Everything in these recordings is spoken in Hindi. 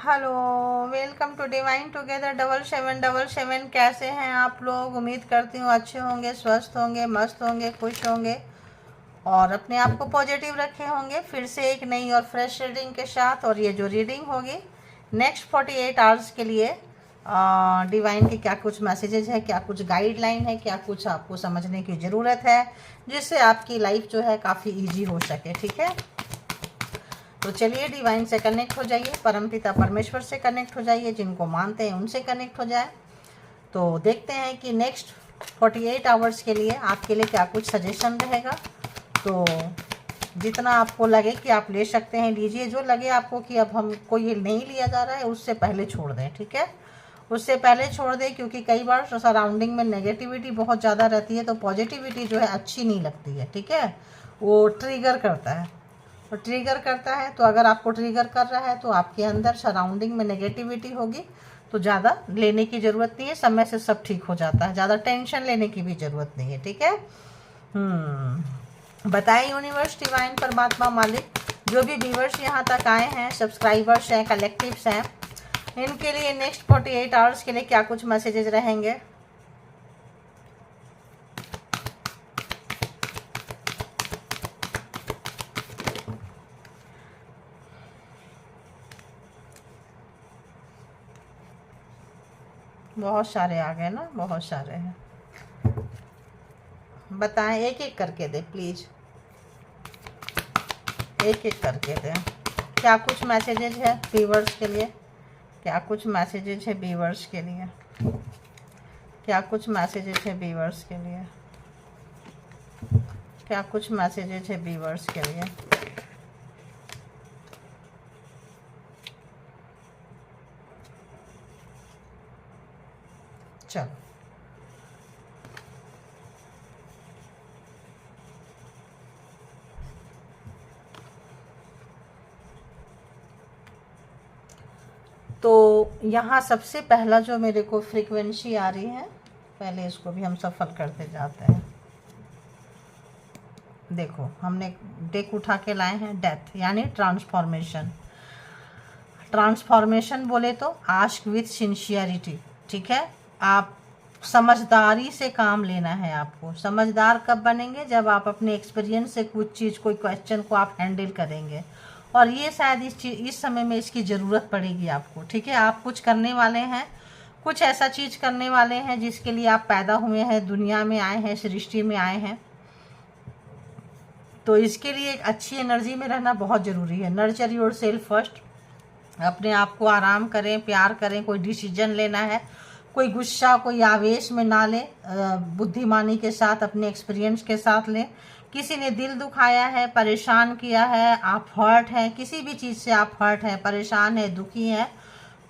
Hello, welcome to divine together 7777। कैसे हैं आप लोग? उम्मीद करती हूँ अच्छे होंगे, स्वस्थ होंगे, मस्त होंगे, खुश होंगे और अपने आप को पॉजिटिव रखे होंगे। फिर से एक नई और फ्रेश रीडिंग के साथ। और ये जो रीडिंग होगी नेक्स्ट 48 आवर्स के लिए डिवाइन के क्या कुछ मैसेजेस है, क्या कुछ गाइडलाइन है, क्या कुछ आपको समझने की ज़रूरत है जिससे आपकी लाइफ जो है काफ़ी ईजी हो सके। ठीक है, तो चलिए डिवाइन से कनेक्ट हो जाइए, परमपिता परमेश्वर से कनेक्ट हो जाइए, जिनको मानते हैं उनसे कनेक्ट हो जाए। तो देखते हैं कि नेक्स्ट 48 आवर्स के लिए आपके लिए क्या कुछ सजेशन रहेगा। तो जितना आपको लगे कि आप ले सकते हैं लीजिए, जो लगे आपको कि अब हमको ये नहीं लिया जा रहा है उससे पहले छोड़ दें। ठीक है, उससे पहले छोड़ दें, क्योंकि कई बार सराउंडिंग में नेगेटिविटी बहुत ज़्यादा रहती है तो पॉजिटिविटी जो है अच्छी नहीं लगती है। ठीक है, वो ट्रिगर करता है, तो ट्रिगर करता है। तो अगर आपको ट्रिगर कर रहा है तो आपके अंदर सराउंडिंग में नेगेटिविटी होगी, तो ज़्यादा लेने की ज़रूरत नहीं है, समय से सब ठीक हो जाता है, ज़्यादा टेंशन लेने की भी ज़रूरत नहीं है। ठीक है, बताएं यूनिवर्स, डिवाइन, परमात्मा, मालिक, जो भी व्यूवर्स यहाँ तक आए हैं, सब्सक्राइबर्स हैं, कलेक्टिव्स हैं, इनके लिए नेक्स्ट 48 आवर्स के लिए क्या कुछ मैसेजेस रहेंगे। बहुत सारे आ गए ना, बहुत सारे हैं। बताएं, एक एक करके दे प्लीज़, एक एक करके दें। क्या कुछ मैसेजेज है व्यूवर्स के लिए, क्या कुछ मैसेजेज है व्यूवर्स के लिए, क्या कुछ मैसेजेज है व्यूवर्स के लिए, क्या कुछ मैसेजेज है व्यूवर्स के लिए। चलो, तो यहाँ सबसे पहला जो मेरे को फ्रीक्वेंसी आ रही है, पहले इसको भी हम सफल करते जाते हैं। देखो, हमने डेक उठा के लाए हैं डेथ, यानी ट्रांसफॉर्मेशन। ट्रांसफॉर्मेशन बोले तो आस्क विथ सिंसियरिटी। ठीक है, आप समझदारी से काम लेना है। आपको समझदार कब बनेंगे? जब आप अपने एक्सपीरियंस से कुछ चीज़, कोई क्वेश्चन को आप हैंडल करेंगे, और ये शायद इस समय में इसकी ज़रूरत पड़ेगी आपको। ठीक है, आप कुछ करने वाले हैं, कुछ ऐसा चीज़ करने वाले हैं जिसके लिए आप पैदा हुए हैं, दुनिया में आए हैं, सृष्टि में आए हैं। तो इसके लिए एक अच्छी एनर्जी में रहना बहुत ज़रूरी है। Nurture your self first. अपने आप को आराम करें, प्यार करें। कोई डिसीजन लेना है, कोई गुस्सा, कोई आवेश में ना लें, बुद्धिमानी के साथ, अपने एक्सपीरियंस के साथ लें। किसी ने दिल दुखाया है, परेशान किया है, आप हर्ट हैं, किसी भी चीज़ से आप हर्ट हैं, परेशान हैं, दुखी हैं,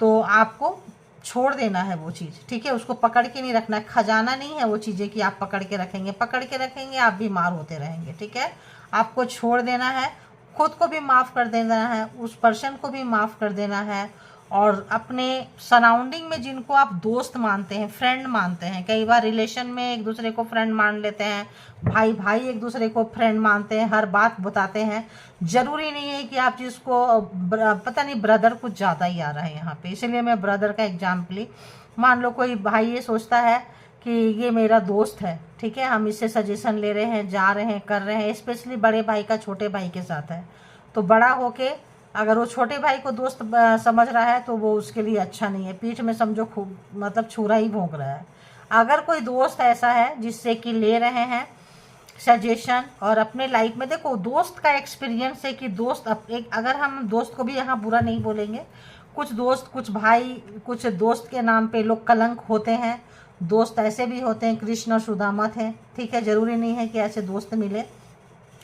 तो आपको छोड़ देना है वो चीज़। ठीक है, उसको पकड़ के नहीं रखना है। खजाना नहीं है वो चीज़ें कि आप पकड़ के रखेंगे, पकड़ के रखेंगे आप बीमार होते रहेंगे। ठीक है, आपको छोड़ देना है, खुद को भी माफ़ कर देना है, उस पर्सन को भी माफ़ कर देना है। और अपने सराउंडिंग में जिनको आप दोस्त मानते हैं, फ्रेंड मानते हैं, कई बार रिलेशन में एक दूसरे को फ्रेंड मान लेते हैं, भाई भाई एक दूसरे को फ्रेंड मानते हैं, हर बात बताते हैं। ज़रूरी नहीं है कि आप जिसको पता नहीं, ब्रदर कुछ ज़्यादा ही आ रहा है यहाँ पे, इसलिए मैं ब्रदर का एग्जाम्पल ही मान लो। कोई भाई ये सोचता है कि ये मेरा दोस्त है, ठीक है, हम इससे सजेशन ले रहे हैं, जा रहे हैं, कर रहे हैं। स्पेशली बड़े भाई का छोटे भाई के साथ है, तो बड़ा होके अगर वो छोटे भाई को दोस्त समझ रहा है तो वो उसके लिए अच्छा नहीं है। पीठ में समझो खूब मतलब छुरा ही भोंक रहा है। अगर कोई दोस्त ऐसा है जिससे कि ले रहे हैं सजेशन, और अपने लाइफ में देखो दोस्त का एक्सपीरियंस है कि दोस्त एक, अगर हम दोस्त को भी यहाँ बुरा नहीं बोलेंगे, कुछ दोस्त, कुछ भाई, कुछ दोस्त के नाम पे लोग कलंक होते हैं। दोस्त ऐसे भी होते हैं, कृष्ण और सुदामा थे। ठीक है, ज़रूरी नहीं है कि ऐसे दोस्त मिले,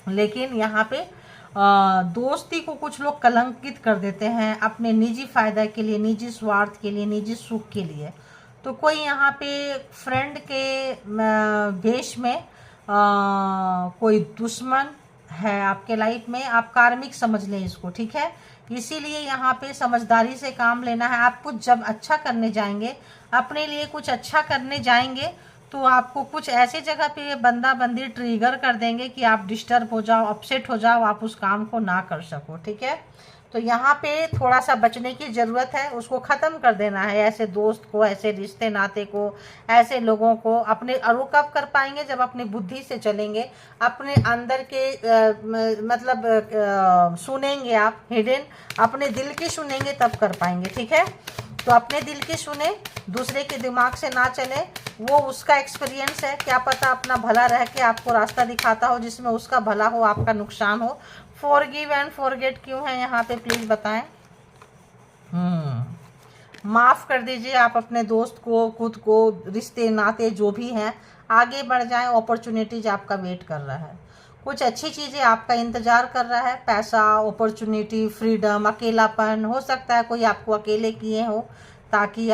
लेकिन यहाँ पे दोस्ती को कुछ लोग कलंकित कर देते हैं अपने निजी फ़ायदा के लिए, निजी स्वार्थ के लिए, निजी सुख के लिए। तो कोई यहाँ पे फ्रेंड के भेष में कोई दुश्मन है आपके लाइफ में, आप कार्मिक समझ लें इसको। ठीक है, इसीलिए यहाँ पे समझदारी से काम लेना है। आप कुछ जब अच्छा करने जाएंगे, अपने लिए कुछ अच्छा करने जाएंगे, तो आपको कुछ ऐसी जगह पे बंदा बंदी ट्रिगर कर देंगे कि आप डिस्टर्ब हो जाओ, अपसेट हो जाओ, आप उस काम को ना कर सको। ठीक है, तो यहाँ पे थोड़ा सा बचने की ज़रूरत है, उसको ख़त्म कर देना है, ऐसे दोस्त को, ऐसे रिश्ते नाते को, ऐसे लोगों को अपने। और वो कब कर पाएंगे? जब अपनी बुद्धि से चलेंगे, अपने अंदर के सुनेंगे आप, हिडन अपने दिल की सुनेंगे, तब कर पाएंगे। ठीक है, तो अपने दिल की सुने, दूसरे के दिमाग से ना चले। वो उसका एक्सपीरियंस है, क्या पता अपना भला रह के आपको रास्ता दिखाता हो जिसमें उसका भला हो, आपका नुकसान हो। फॉरगिव एंड फॉरगेट क्यों है यहाँ पे, प्लीज बताएं। माफ कर दीजिए आप अपने दोस्त को, खुद को, रिश्ते नाते जो भी हैं, आगे बढ़ जाएं। अपॉर्चुनिटीज आपका वेट कर रहा है, कुछ अच्छी चीज़ें आपका इंतजार कर रहा है। पैसा, अपॉर्चुनिटी, फ्रीडम, अकेलापन, हो सकता है कोई आपको अकेले किए हो, ताकि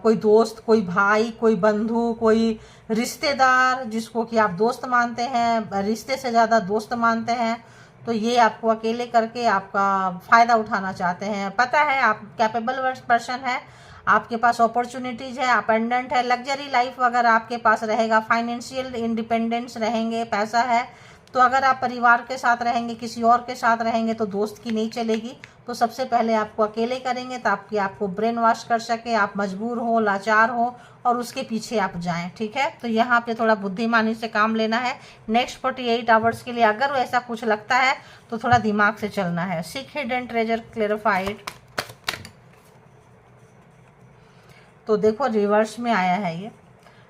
कोई दोस्त, कोई भाई, कोई बंधु, कोई रिश्तेदार जिसको कि आप दोस्त मानते हैं, रिश्ते से ज़्यादा दोस्त मानते हैं, तो ये आपको अकेले करके आपका फ़ायदा उठाना चाहते हैं। पता है आप कैपेबल पर्सन है, आपके पास अपॉर्चुनिटीज़ है, अपेंडेंट है, लग्जरी लाइफ अगर आपके पास रहेगा, फाइनेंशियल इंडिपेंडेंस रहेंगे, पैसा है, तो अगर आप परिवार के साथ रहेंगे, किसी और के साथ रहेंगे, तो दोस्त की नहीं चलेगी। तो सबसे पहले आपको अकेले करेंगे ताकि आपको ब्रेन वॉश कर सके, आप मजबूर हो, लाचार हो, और उसके पीछे आप जाएं। ठीक है, तो यहाँ पे थोड़ा बुद्धिमानी से काम लेना है नेक्स्ट 48 आवर्स के लिए। अगर ऐसा कुछ लगता है तो थोड़ा दिमाग से चलना है। सीक हिडन ट्रेजर क्लेरिफाइड, तो देखो रिवर्स में आया है, ये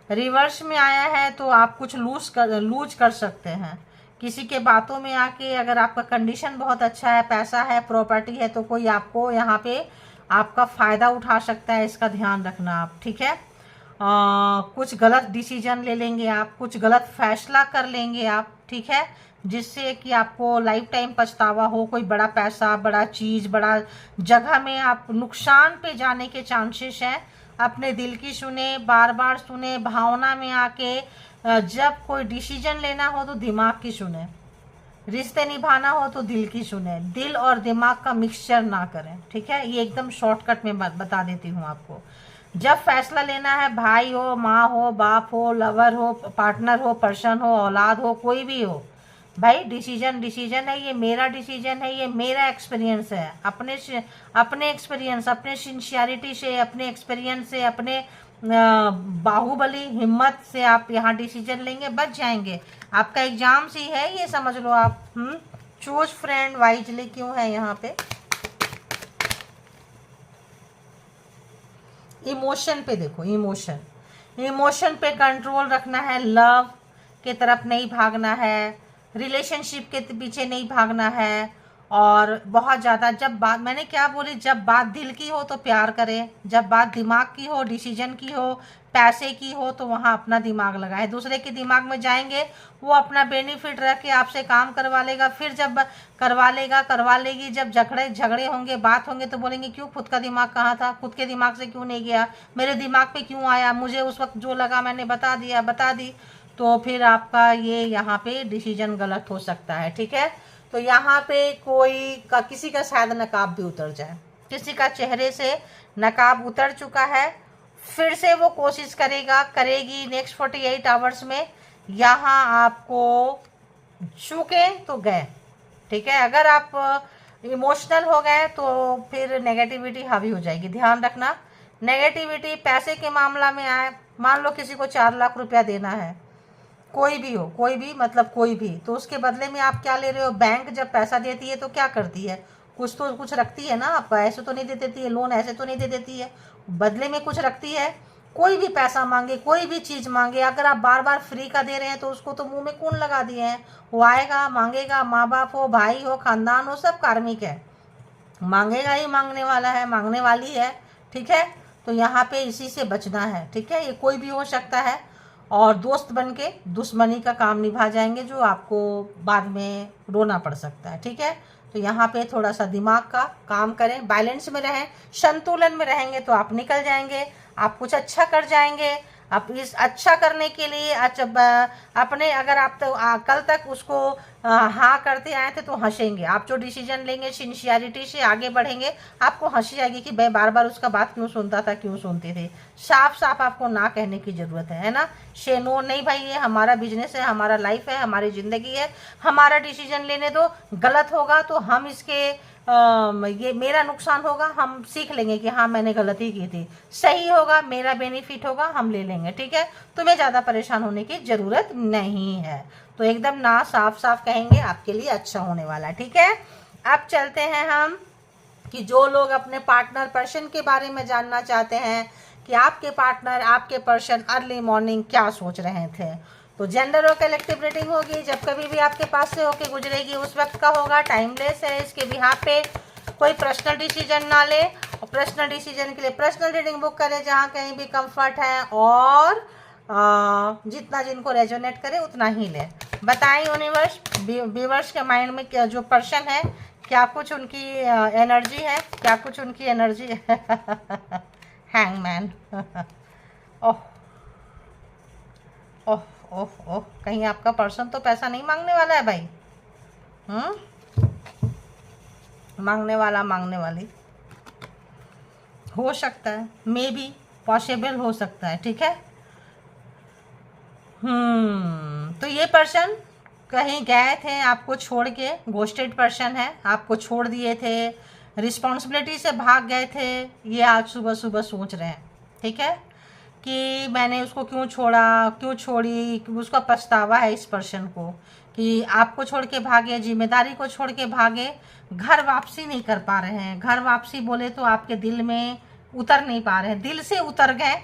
रिवर्स में आया है, तो आप कुछ लूज कर सकते हैं किसी के बातों में आके। अगर आपका कंडीशन बहुत अच्छा है, पैसा है, प्रॉपर्टी है, तो कोई आपको यहाँ पे आपका फ़ायदा उठा सकता है, इसका ध्यान रखना आप। ठीक है, कुछ गलत डिसीजन ले लेंगे आप, कुछ गलत फैसला कर लेंगे आप। ठीक है, जिससे कि आपको लाइफ टाइम पछतावा हो। कोई बड़ा पैसा, बड़ा चीज़, बड़ा जगह में आप नुकसान पे जाने के चांसेस हैं। अपने दिल की सुने, बार बार सुने, भावना में आके जब कोई डिसीजन लेना हो तो दिमाग की सुने, रिश्ते निभाना हो तो दिल की सुने, दिल और दिमाग का मिक्सचर ना करें। ठीक है, ये एकदम शॉर्टकट में बता देती हूँ आपको। जब फैसला लेना है, भाई हो, माँ हो, बाप हो, लवर हो, पार्टनर हो, पर्सन हो, औलाद हो, कोई भी हो, भाई डिसीजन है, ये मेरा डिसीजन है, ये मेरा एक्सपीरियंस है। अपने एक्सपीरियंस, अपने सिंसियरिटी से, अपने एक्सपीरियंस से, अपने बाहुबली हिम्मत से आप यहाँ डिसीजन लेंगे, बच जाएंगे। आपका एग्जाम सी है ये, समझ लो आप। चूज फ्रेंड वाइजली क्यों है यहाँ पे। इमोशन पे देखो, इमोशन पे कंट्रोल रखना है, लव के तरफ नहीं भागना है, रिलेशनशिप के पीछे नहीं भागना है। और बहुत ज़्यादा, जब बात, मैंने क्या बोली, जब बात दिल की हो तो प्यार करें, जब बात दिमाग की हो, डिसीजन की हो, पैसे की हो, तो वहाँ अपना दिमाग लगाए। दूसरे के दिमाग में जाएंगे, वो अपना बेनिफिट रख के आपसे काम करवा लेगा। फिर जब करवा लेगी, जब झगड़े होंगे, बात होंगे, तो बोलेंगे क्यों, खुद का दिमाग कहाँ था, खुद के दिमाग से क्यों नहीं गया, मेरे दिमाग पे क्यों आया, मुझे उस वक्त जो लगा मैंने बता दी। तो फिर आपका ये यहाँ पे डिसीजन गलत हो सकता है। ठीक है, तो यहाँ पे किसी का शायद नकाब भी उतर जाए, किसी का चेहरे से नकाब उतर चुका है, फिर से वो कोशिश करेगी नेक्स्ट 48 आवर्स में। यहाँ आपको चुके तो गए। ठीक है, अगर आप इमोशनल हो गए तो फिर नेगेटिविटी हावी हो जाएगी। ध्यान रखना, नेगेटिविटी पैसे के मामला में आए, मान लो किसी को 4 लाख रुपया देना है, कोई भी मतलब कोई भी, तो उसके बदले में आप क्या ले रहे हो। बैंक जब पैसा देती है तो क्या करती है, कुछ तो कुछ रखती है ना आपका, ऐसे तो नहीं दे देती है, लोन ऐसे तो नहीं दे देती है, बदले में कुछ रखती है। कोई भी पैसा मांगे, कोई भी चीज़ मांगे, अगर आप बार बार फ्री का दे रहे हैं तो उसको तो मुंह में कौन लगा दिए हैं, वो आएगा, मांगेगा, माँ बाप हो, भाई हो, खानदान हो, सब कार्मिक है, मांगेगा ही, मांगने वाला है, मांगने वाली है। ठीक है, तो यहाँ पे इसी से बचना है। ठीक है, ये कोई भी हो सकता है, और दोस्त बन के दुश्मनी का काम निभा जाएंगे, जो आपको बाद में रोना पड़ सकता है। ठीक है, तो यहाँ पे थोड़ा सा दिमाग का काम करें, बैलेंस में रहें, संतुलन में रहेंगे तो आप निकल जाएंगे, आप कुछ अच्छा कर जाएंगे। आप इस अच्छा करने के लिए अपने, अगर आप तो कल तक उसको हाँ करते आए थे तो हंसेंगे। आप जो डिसीजन लेंगे सिंसियरिटी से आगे बढ़ेंगे, आपको हंसी आएगी कि भाई बार बार उसका बात क्यों सुनता था, क्यों सुनते थे। साफ साफ आपको ना कहने की ज़रूरत है ना। से नो नहीं भाई, ये हमारा बिजनेस है, हमारा लाइफ है, हमारी ज़िंदगी है, हमारा डिसीजन लेने दो। गलत होगा तो हम इसके ये मेरा नुकसान होगा, हम सीख लेंगे कि हाँ मैंने गलती की थी। सही होगा, मेरा बेनिफिट होगा, हम ले लेंगे, ठीक है। तुम्हें ज़्यादा परेशान होने की ज़रूरत नहीं है। तो एकदम ना साफ साफ कहेंगे, आपके लिए अच्छा होने वाला है, ठीक है। अब चलते हैं हम कि जो लोग अपने पार्टनर पर्सन के बारे में जानना चाहते हैं कि आपके पार्टनर, आपके पर्सन अर्ली मॉर्निंग क्या सोच रहे थे। तो जेंडर और कलेक्टिव रीडिंग होगी, जब कभी भी आपके पास से होके गुजरेगी उस वक्त का होगा, टाइमलेस है। इसके बिहाफ पे कोई पर्सनल डिसीजन ना ले, और पर्सनल डिसीजन के लिए पर्सनल रीडिंग बुक करें जहाँ कहीं भी कंफर्ट है, और जितना जिनको रेजोनेट करे उतना ही ले। बताएं यूनिवर्स, व्यूअर्स के माइंड में क्या जो पर्सन है, क्या कुछ उनकी एनर्जी है, क्या कुछ उनकी एनर्जी है। हैंगमैन। ओह ओह ओह ओह, कहीं आपका पर्सन तो पैसा नहीं मांगने वाला है भाई। मांगने वाला, मांगने वाली हो सकता है, मे बी पॉसिबल हो सकता है, ठीक है। तो ये पर्सन कहीं गए थे आपको छोड़ के, घोस्टेड पर्सन है, आपको छोड़ दिए थे, रिस्पॉन्सिबिलिटी से भाग गए थे। ये आज सुबह सुबह सोच रहे हैं, ठीक है, कि मैंने उसको क्यों छोड़ा, क्यों छोड़ी। उसका पछतावा है इस पर्सन को कि आपको छोड़ के भागे, जिम्मेदारी को छोड़ के भागे, घर वापसी नहीं कर पा रहे हैं। घर वापसी बोले तो आपके दिल में उतर नहीं पा रहे हैं, दिल से उतर गए,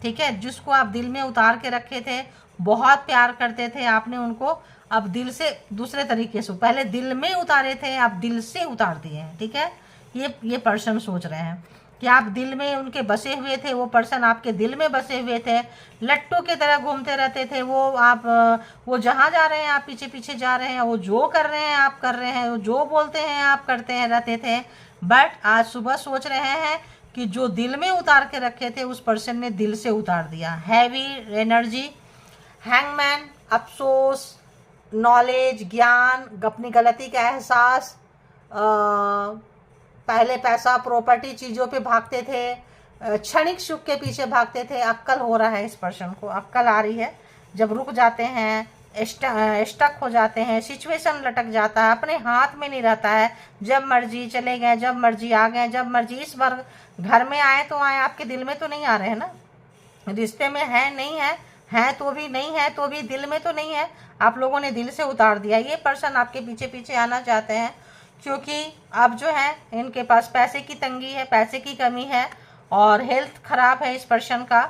ठीक है। जिसको आप दिल में उतार के रखे थे, बहुत प्यार करते थे आपने उनको, अब दिल से दूसरे तरीके से, पहले दिल में उतारे थे, अब दिल से उतार दिए हैं, ठीक है। ये पर्सन सोच रहे हैं कि आप दिल में उनके बसे हुए थे, वो पर्सन आपके दिल में बसे हुए थे, लट्टू की तरह घूमते रहते थे। वो जहाँ जा रहे हैं आप पीछे पीछे जा रहे हैं, वो जो कर रहे हैं आप कर रहे हैं, वो जो बोलते हैं आप करते हैं रहते थे। बट आज सुबह सोच रहे हैं कि जो दिल में उतार के रखे थे उस पर्सन ने दिल से उतार दिया। हैवी एनर्जी, हैंगमैन, अफसोस, नॉलेज, ज्ञान, अपनी गलती का एहसास, पहले पैसा, प्रॉपर्टी, चीज़ों पे भागते थे, क्षणिक सुख के पीछे भागते थे। अक्कल हो रहा है इस पर्सन को, अक्कल आ रही है। जब रुक जाते हैं, स्टक हो जाते हैं, सिचुएशन लटक जाता है, अपने हाथ में नहीं रहता है। जब मर्जी चले गए, जब मर्जी आ गए, जब मर्जी। इस बार घर में आए तो आए, आपके दिल में तो नहीं आ रहे हैं ना। रिश्ते में है नहीं है तो भी नहीं है, तो भी दिल में तो नहीं है, आप लोगों ने दिल से उतार दिया। ये पर्सन आपके पीछे पीछे आना चाहते हैं क्योंकि अब जो है इनके पास पैसे की तंगी है, पैसे की कमी है, और हेल्थ खराब है इस पर्सन का।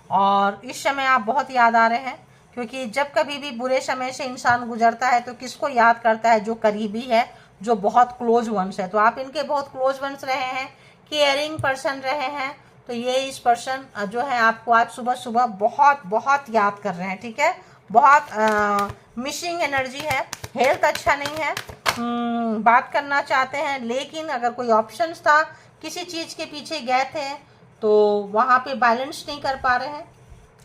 और इस समय आप बहुत याद आ रहे हैं, क्योंकि जब कभी भी बुरे समय से इंसान गुजरता है तो किसको याद करता है, जो करीबी है, जो बहुत क्लोज वंस है। तो आप इनके बहुत क्लोज वंस रहे हैं, केयरिंग पर्सन रहे हैं। तो ये इस पर्सन जो है आपको आज सुबह सुबह बहुत बहुत याद कर रहे हैं, ठीक है। बहुत मिसिंग एनर्जी है, हेल्थ अच्छा नहीं है, बात करना चाहते हैं, लेकिन अगर कोई ऑप्शंस था, किसी चीज़ के पीछे गए थे तो वहाँ पे बैलेंस नहीं कर पा रहे हैं।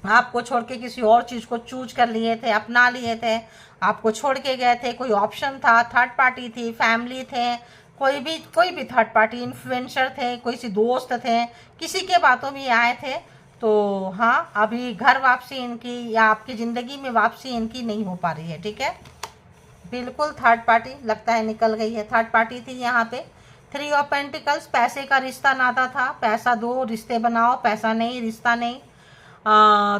आपको छोड़ के किसी और चीज़ को चूज कर लिए थे, अपना लिए थे, आपको छोड़ के गए थे। कोई ऑप्शन था, थर्ड पार्टी थी, फैमिली थे, कोई भी थर्ड पार्टी, इन्फ्लुएंसर थे, कोई सी दोस्त थे, किसी के बातों में आए थे। तो हाँ, अभी घर वापसी इनकी या आपकी ज़िंदगी में वापसी इनकी नहीं हो पा रही है, ठीक है। बिल्कुल थर्ड पार्टी लगता है निकल गई है। थर्ड पार्टी थी यहाँ पे। 3 ऑफ पेंटिकल्स, पैसे का रिश्ता नाता था, पैसा दो, रिश्ते बनाओ, पैसा नहीं, रिश्ता नहीं।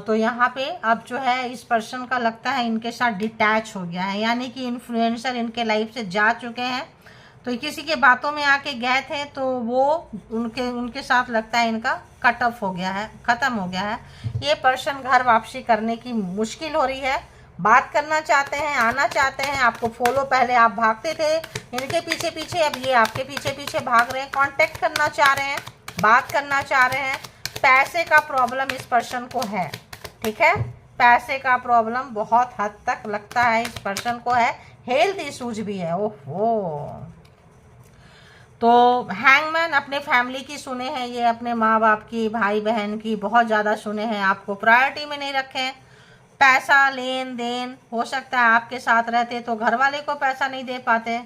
तो यहाँ पे अब जो है इस पर्सन का लगता है इनके साथ डिटैच हो गया है, यानी कि इन्फ्लुएंसर इनके लाइफ से जा चुके हैं। तो किसी के बातों में आके गए थे तो वो उनके साथ लगता है इनका कट ऑफ हो गया है, ख़त्म हो गया है। ये पर्सन घर वापसी करने की मुश्किल हो रही है। बात करना चाहते हैं, आना चाहते हैं, आपको फॉलो, पहले आप भागते थे इनके पीछे पीछे, अब ये आपके पीछे पीछे भाग रहे हैं। कांटेक्ट करना चाह रहे हैं, बात करना चाह रहे हैं। पैसे का प्रॉब्लम इस पर्सन को है, ठीक है। पैसे का प्रॉब्लम बहुत हद तक लगता है इस पर्सन को है। हेल्थ इश्यूज भी है, ओहो। तो हैंगमैन अपने फैमिली की सुने हैं, ये अपने माँ बाप की, भाई बहन की बहुत ज़्यादा सुने हैं, आपको प्रायोरिटी में नहीं रखे। पैसा, लेन देन, हो सकता है आपके साथ रहते तो घर वाले को पैसा नहीं दे पाते,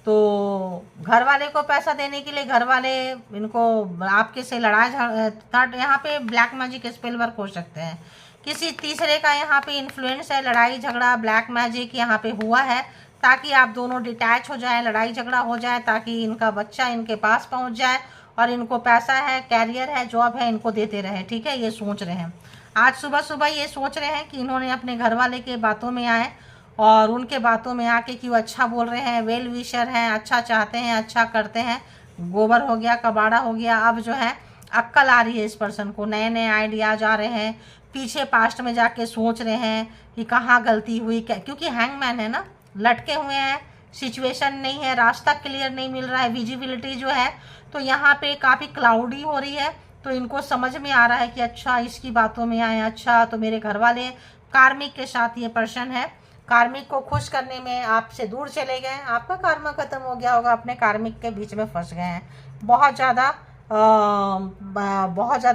तो घर वाले को पैसा देने के लिए घर वाले इनको आपके से लड़ाई झगड़ा, यहाँ पे ब्लैक मैजिक स्पेल वर्क हो सकते हैं किसी तीसरे का यहाँ पे इन्फ्लुएंस है, लड़ाई झगड़ा ब्लैक मैजिक यहाँ पे हुआ है, ताकि आप दोनों डिटैच हो जाएं, लड़ाई झगड़ा हो जाए, ताकि इनका बच्चा इनके पास पहुँच जाए और इनको पैसा है, कैरियर है, जॉब है, इनको देते रहे। ठीक है, ये सोच रहे हैं। आज सुबह सुबह ये सोच रहे हैं कि इन्होंने अपने घर वाले के बातों में आए और उनके बातों में आके कि वो अच्छा बोल रहे हैं, वेल विशर हैं, अच्छा चाहते हैं, अच्छा करते हैं। गोबर हो गया, कबाड़ा हो गया। अब जो है अक्ल आ रही है इस पर्सन को, नए नए आइडियाज आ रहे हैं, पीछे पास्ट में जाके सोच रहे हैं कि कहाँ गलती हुई, क्योंकि हैंगमैन है ना, लटके हुए हैं, सिचुएशन नहीं है, रास्ता क्लियर नहीं मिल रहा है, विजिबिलिटी जो है तो यहाँ पे काफ़ी क्लाउडी हो रही है। तो इनको समझ में आ रहा है कि अच्छा इसकी बातों में आए, अच्छा तो मेरे घर वाले कार्मिक के साथ ये पर्सन है, कार्मिक को खुश करने में आपसे दूर चले गए, आपका कार्मा खत्म हो गया होगा, अपने कार्मिक के बीच में फंस गए हैं। बहुत ज़्यादा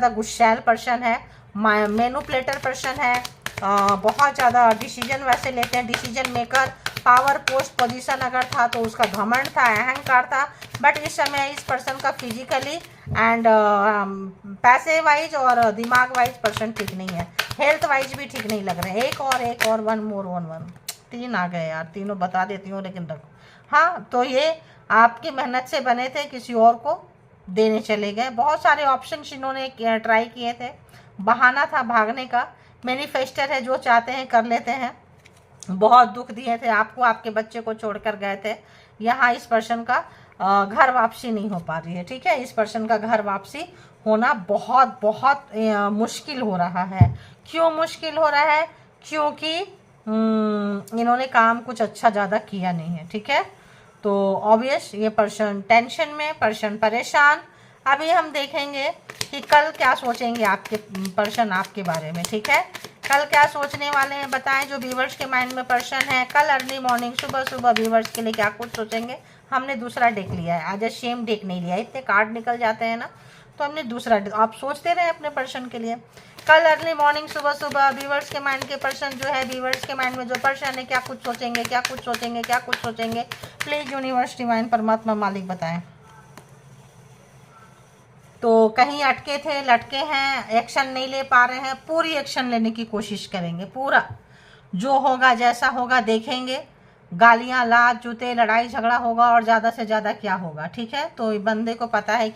गुस्सैल पर्सन है, मैनिपुलेटर पर्सन है, बहुत ज़्यादा डिसीजन वैसे लेते हैं, decision maker, power post position अगर था तो उसका घमंड था, अहंकार था। बट इस समय इस पर्सन का फिजिकली एंड पैसे वाइज और दिमाग वाइज पर्सन ठीक नहीं है, हेल्थ वाइज भी ठीक नहीं लग रहे हैं। एक और वन मोर वन 3 आ गए यार, तीनों बता देती हूँ लेकिन रखो। हाँ, तो ये आपकी मेहनत से बने थे, किसी और को देने चले गए। बहुत सारे ऑप्शन इन्होंने ट्राई किए थे, बहाना था भागने का। मैनिफेस्टर है, जो चाहते हैं कर लेते हैं। बहुत दुख दिए थे आपको, आपके बच्चे को छोड़कर गए थे। यहाँ इस पर्सन का घर वापसी नहीं हो पा रही है। ठीक है, इस पर्सन का घर वापसी होना बहुत बहुत मुश्किल हो रहा है। क्यों मुश्किल हो रहा है? क्योंकि इन्होंने काम कुछ अच्छा ज़्यादा किया नहीं है। ठीक है, तो ऑब्वियस ये पर्सन टेंशन में, पर्सन परेशान। अभी हम देखेंगे कि कल क्या सोचेंगे आपके पर्सन आपके बारे में। ठीक है, कल क्या सोचने वाले हैं बताएं। जो व्यूवर्स के माइंड में पर्सन है, कल अर्ली मॉर्निंग सुबह सुबह व्यूवर्स के लिए क्या कुछ सोचेंगे। हमने दूसरा डेक लिया है, आज सेम डेक नहीं लिया, इतने कार्ड निकल जाते हैं ना, तो हमने दूसरा, आप सोचते रहे अपने पर्सन के लिए। कल अर्ली मॉर्निंग सुबह सुबह व्यूवर्स के माइंड के पर्सन जो है, व्यूवर्स के माइंड में जो पर्सन है, क्या कुछ सोचेंगे, क्या कुछ सोचेंगे, क्या कुछ सोचेंगे। प्लीज यूनिवर्स डिवाइन परमात्मा मालिक बताएं। तो कहीं अटके थे, लटके हैं, एक्शन नहीं ले पा रहे हैं, पूरी एक्शन लेने की कोशिश करेंगे। पूरा जो होगा जैसा होगा देखेंगे, गालियां, लात, जूते, लड़ाई झगड़ा होगा और ज़्यादा से ज़्यादा क्या होगा। ठीक है, तो बंदी को पता है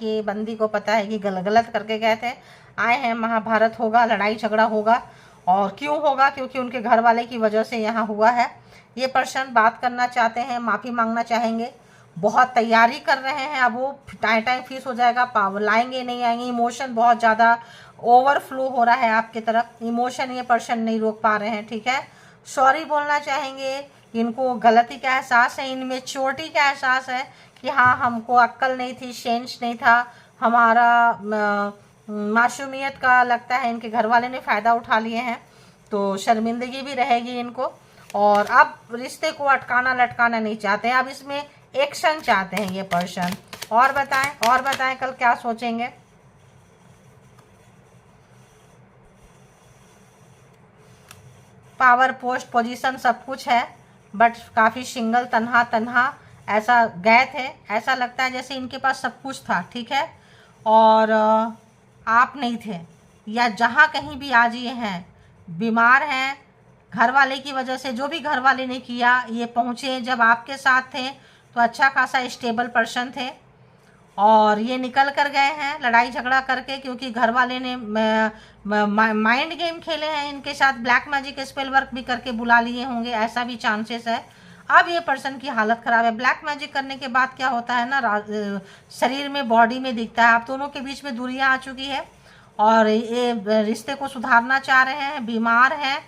कि गलत करके गए थे, आए हैं, महाभारत होगा, लड़ाई झगड़ा होगा। और क्यों होगा? क्योंकि उनके घर वाले की वजह से यहाँ हुआ है। ये पर्सन बात करना चाहते हैं, माफ़ी मांगना चाहेंगे, बहुत तैयारी कर रहे हैं। अब वो टाइम फिक्स हो जाएगा, पावर लाएंगे नहीं आएंगे। इमोशन बहुत ज़्यादा ओवरफ्लो हो रहा है आपकी तरफ, इमोशन ये पर्सन नहीं रोक पा रहे हैं। ठीक है, सॉरी बोलना चाहेंगे, इनको गलती का एहसास है, इनमेच्योरिटी का एहसास है कि हाँ हमको अक्ल नहीं थी, सेंस नहीं था, हमारा मासूमियत का लगता है इनके घर वाले ने फ़ायदा उठा लिए हैं। तो शर्मिंदगी भी रहेगी इनको, और अब रिश्ते को अटकाना लटकाना नहीं चाहते हैं, अब इसमें एक्शन चाहते हैं ये पर्सन। और बताएं कल क्या सोचेंगे। पावर पोस्ट पोजीशन सब कुछ है, बट काफ़ी सिंगल, तन्हा ऐसा गए थे। ऐसा लगता है जैसे इनके पास सब कुछ था। ठीक है, और आप नहीं थे, या जहाँ कहीं भी आज ये हैं, बीमार हैं, घर वाले की वजह से, जो भी घर वाले ने किया, ये पहुँचे जब आपके साथ थे तो अच्छा खासा स्टेबल पर्सन थे, और ये निकल कर गए हैं लड़ाई झगड़ा करके, क्योंकि घर वाले ने माइंड गेम खेले हैं इनके साथ, ब्लैक मैजिक स्पेल वर्क भी करके बुला लिए होंगे, ऐसा भी चांसेस है। अब ये पर्सन की हालत ख़राब है। ब्लैक मैजिक करने के बाद क्या होता है ना, शरीर में, बॉडी में दिखता है। आप दोनों के बीच में दूरियां आ चुकी है और ये रिश्ते को सुधारना चाह रहे हैं, बीमार हैं,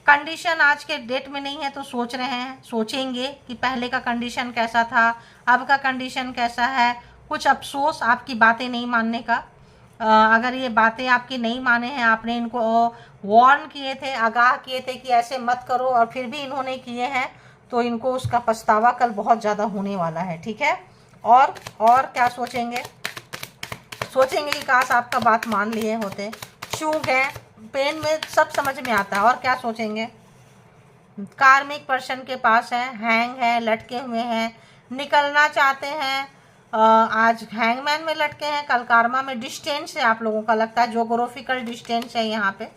कंडीशन आज के डेट में नहीं है, तो सोच रहे हैं, सोचेंगे कि पहले का कंडीशन कैसा था, अब का कंडीशन कैसा है। कुछ अफसोस आपकी बातें नहीं मानने का। अगर ये बातें आपकी नहीं माने हैं, आपने इनको वार्न किए थे, आगाह किए थे कि ऐसे मत करो, और फिर भी इन्होंने किए हैं, तो इनको उसका पछतावा कल बहुत ज़्यादा होने वाला है। ठीक है, और क्या सोचेंगे कि काश आपका बात मान लिए होते, चूक गए, पेन में सब समझ में आता है। और क्या सोचेंगे, कार्मिक पर्सन के पास है, हैंग है, लटके हुए हैं, निकलना चाहते हैं। आज हैंगमैन में लटके हैं, कल कारमा में डिस्टेंस है, आप लोगों का लगता है जोग्राफिकल डिस्टेंस है यहाँ पे,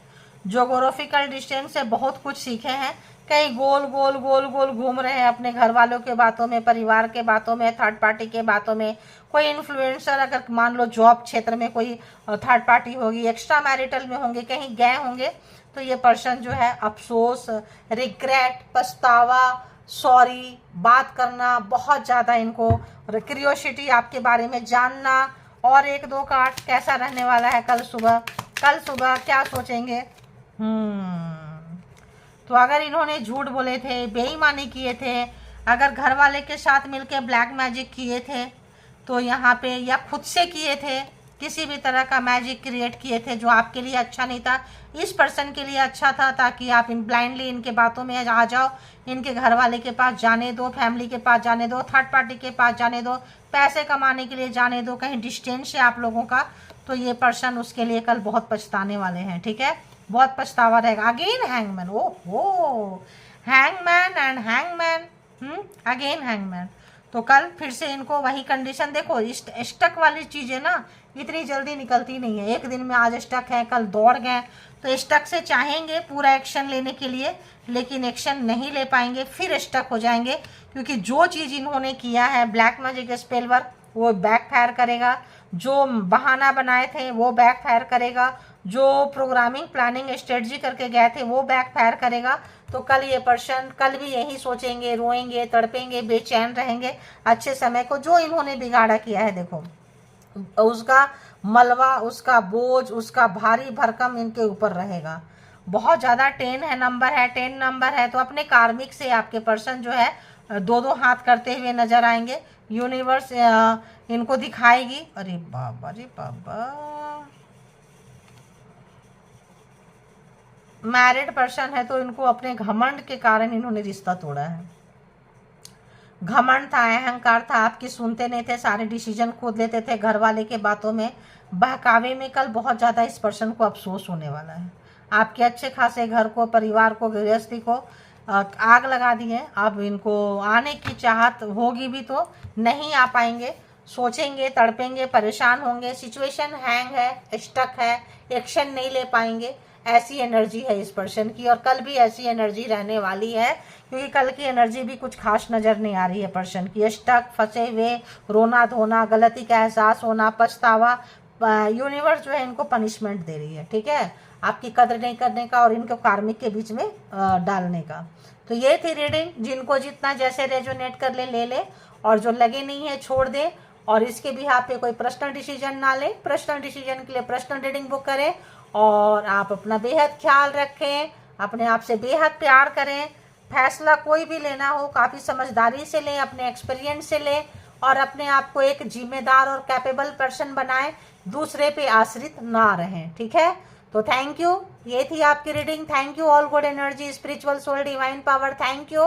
जोग्राफिकल डिस्टेंस से बहुत कुछ सीखे हैं, कहीं गोल गोल गोल गोल घूम रहे हैं अपने घर वालों के बातों में, परिवार के बातों में, थर्ड पार्टी के बातों में। कोई इन्फ्लुएंसर अगर मान लो जॉब क्षेत्र में कोई थर्ड पार्टी होगी, एक्स्ट्रा मैरिटल में होंगे, कहीं गए होंगे, तो ये पर्सन जो है अफसोस, रिग्रेट, पछतावा, सॉरी बात करना, बहुत ज़्यादा इनको क्यूरियोसिटी आपके बारे में जानना। और 1 2 कार्ड कैसा रहने वाला है कल सुबह क्या सोचेंगे। तो अगर इन्होंने झूठ बोले थे, बेईमानी किए थे, अगर घर वाले के साथ मिलके ब्लैक मैजिक किए थे तो यहाँ पे, या खुद से किए थे, किसी भी तरह का मैजिक क्रिएट किए थे जो आपके लिए अच्छा नहीं था, इस पर्सन के लिए अच्छा था, ताकि आप इन ब्लाइंडली इनके बातों में आ जाओ, इनके घर वाले के पास जाने दो, फैमिली के पास जाने दो, थर्ड पार्टी के पास जाने दो, पैसे कमाने के लिए जाने दो, कहीं डिस्टेंस है आप लोगों का, तो ये पर्सन उसके लिए कल बहुत पछताने वाले हैं। ठीक है, बहुत पछतावा रहेगा। अगेन हैंगमैन, ओहो, hangman and hangman, again hangman. तो कल फिर से इनको वही कंडीशन, देखो स्टक वाली चीज़ें ना इतनी जल्दी निकलती नहीं है। एक दिन में आज स्टक है, कल दौड़ गए, तो स्टक से चाहेंगे पूरा एक्शन लेने के लिए, लेकिन एक्शन नहीं ले पाएंगे, फिर स्टक हो जाएंगे, क्योंकि जो चीज़ इन्होंने किया है ब्लैक मैजिक स्पेल वर्क, वो बैक फायर करेगा। जो बहाना बनाए थे वो बैक फायर करेगा, जो प्रोग्रामिंग प्लानिंग स्ट्रेटजी करके गए थे वो बैक फायर करेगा। तो कल ये पर्सन कल भी यही सोचेंगे, रोएंगे, तड़पेंगे, बेचैन रहेंगे अच्छे समय को, जो इन्होंने बिगाड़ा किया है। देखो उसका मलबा, उसका बोझ, उसका भारी भरकम इनके ऊपर रहेगा। बहुत ज़्यादा 10 है नंबर है, 10 नंबर है, तो अपने कार्मिक से आपके पर्सन जो है 2 हाथ करते हुए नजर आएंगे। यूनिवर्स इनको दिखाएगी, अरे बाबा रे बाबा, मैरिड पर्सन है तो इनको अपने घमंड के कारण इन्होंने रिश्ता तोड़ा है। घमंड था, अहंकार था, आपकी सुनते नहीं थे, सारे डिसीजन खुद लेते थे, घर वाले के बातों में, बहकावे में कल बहुत ज़्यादा इस पर्सन को अफसोस होने वाला है। आपके अच्छे खासे घर को, परिवार को, गृहस्थी को आग लगा दी है। अब इनको आने की चाहत होगी भी तो नहीं आ पाएंगे, सोचेंगे, तड़पेंगे, परेशान होंगे, सिचुएशन हैंग है, स्टक है, एक्शन नहीं ले पाएंगे, ऐसी एनर्जी है इस पर्सन की। और कल भी ऐसी एनर्जी रहने वाली है, क्योंकि कल की एनर्जी भी कुछ खास नज़र नहीं आ रही है पर्सन की। स्टक, फंसे हुए, रोना धोना, गलती का एहसास होना, पछतावा, यूनिवर्स जो है इनको पनिशमेंट दे रही है। ठीक है, आपकी कदर नहीं करने का और इनको कार्मिक के बीच में डालने का। तो ये थी रीडिंग, जिनको जितना जैसे रेजोनेट कर ले ले, और जो लगे नहीं है छोड़ दे। और इसके भी आप पे कोई पर्सनल डिसीजन ना ले, पर्सनल डिसीजन के लिए पर्सनल रीडिंग बुक करें, और आप अपना बेहद ख्याल रखें, अपने आप से बेहद प्यार करें। फैसला कोई भी लेना हो काफ़ी समझदारी से लें, अपने एक्सपीरियंस से लें, और अपने आप को एक जिम्मेदार और कैपेबल पर्सन बनाएं, दूसरे पे आश्रित ना रहें। ठीक है, तो थैंक यू, ये थी आपकी reading. Thank you all good energy, spiritual soul, divine power, thank you.